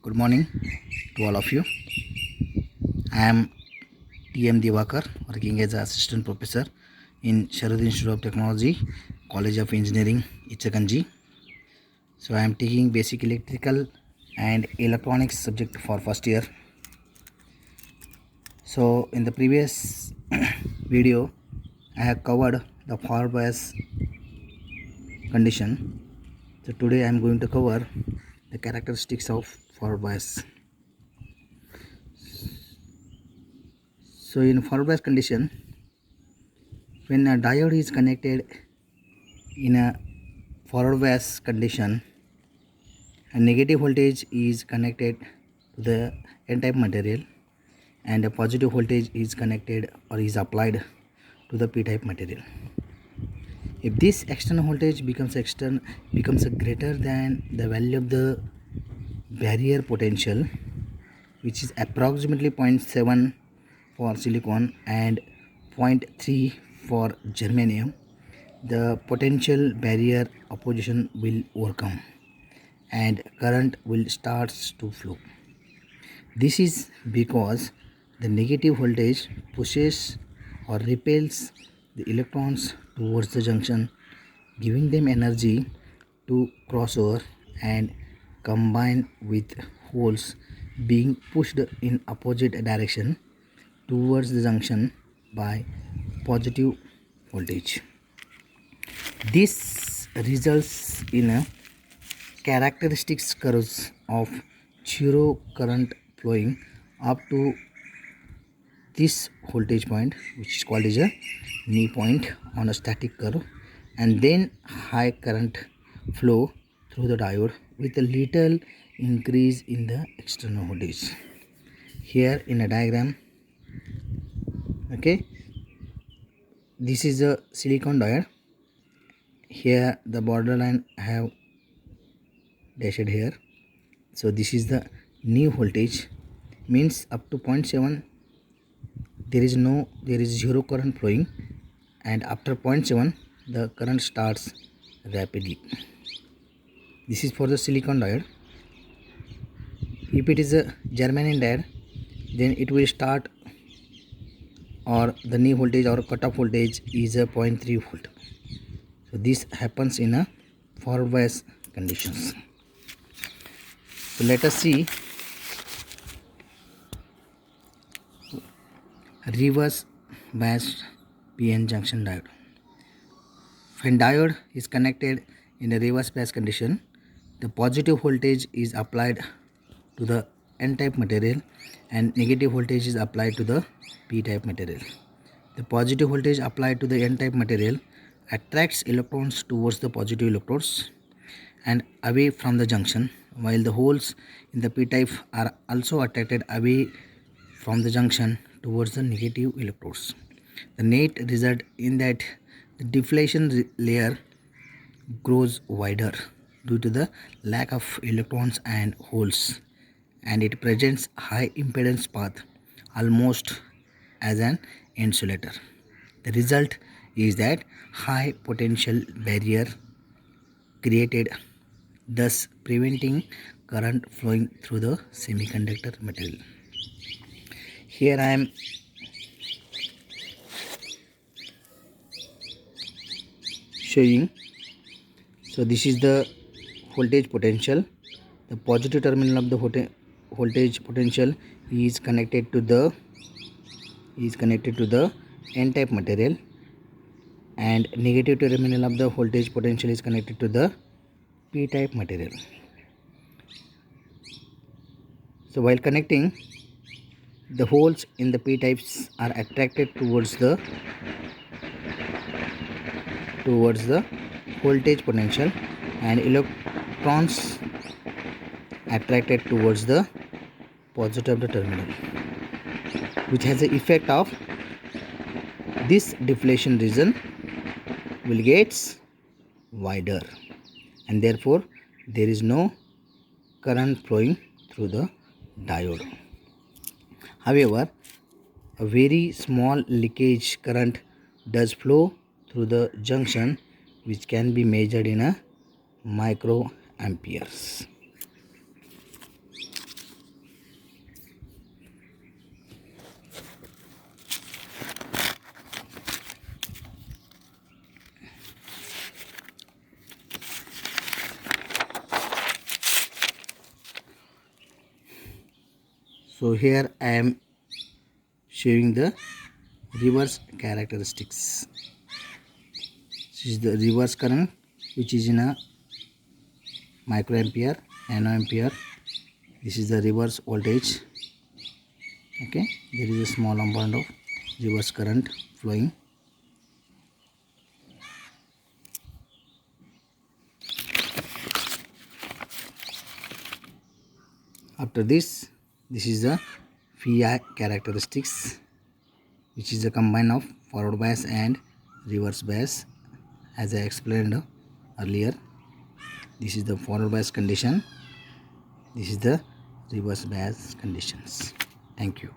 Good morning to all of you. I am T.M. Divakar, working as an assistant professor in Sharad Institute of Technology, College of Engineering, Ichakanji. So I am taking basic electrical and electronics subject for first year. So in the previous video, I have covered the forward bias condition. So today I am going to cover the characteristics of forward bias. So in forward bias condition, when a diode is connected in a forward bias condition, a negative voltage is connected to the n-type material and a positive voltage is connected or is applied to the p-type material. If this external voltage becomes greater than the value of the barrier potential, which is approximately 0.7 for silicon and 0.3 for germanium, the potential barrier opposition will overcome and current will start to flow. This is because the negative voltage pushes or repels the electrons towards the junction, giving them energy to cross over and combine with holes being pushed in opposite direction towards the junction by positive voltage. This results in a characteristics curves of zero current flowing up to this voltage point, which is called as a knee point on a static curve, and then high current flow through the diode with a little increase in the external voltage. Here in a diagram, okay, this is a silicon diode. Here the borderline have dashed here. So this is the knee voltage, means up to 0.7 there is zero current flowing, and after 0.7 the current starts rapidly. This is for the silicon diode. If it is a germanium diode, then it will start, or the knee voltage or cutoff voltage is a 0.3 volt. So this happens in a forward bias conditions. So let us see reverse biased PN junction diode. When diode is connected in a reverse bias condition, the positive voltage is applied to the n-type material and negative voltage is applied to the p-type material. The positive voltage applied to the n-type material attracts electrons towards the positive electrodes and away from the junction, while the holes in the p-type are also attracted away from the junction towards the negative electrodes. The net result in that the deflection layer grows wider due to the lack of electrons and holes, and it presents high impedance path almost as an insulator. The result is that high potential barrier created, thus preventing current flowing through the semiconductor material. Here I am showing. So this is the voltage potential. The positive terminal of the voltage potential is connected to the n-type material, and negative terminal of the voltage potential is connected to the p-type material. So while connecting, the holes in the p-types are attracted towards the voltage potential, and electrons attracted towards the positive of the terminal, which has the effect of this deflection region will get wider, and therefore there is no current flowing through the diode. However, a very small leakage current does flow through the junction, which can be measured in a microamperes. So here I am showing the reverse characteristics. This is the reverse current, which is in a microampere, nanoampere. This is the reverse voltage. Okay, there is a small amount of reverse current flowing. After this is the phi characteristics, which is a combine of forward bias and reverse bias, as I explained earlier. This is the forward bias condition, this is the reverse bias conditions. Thank you.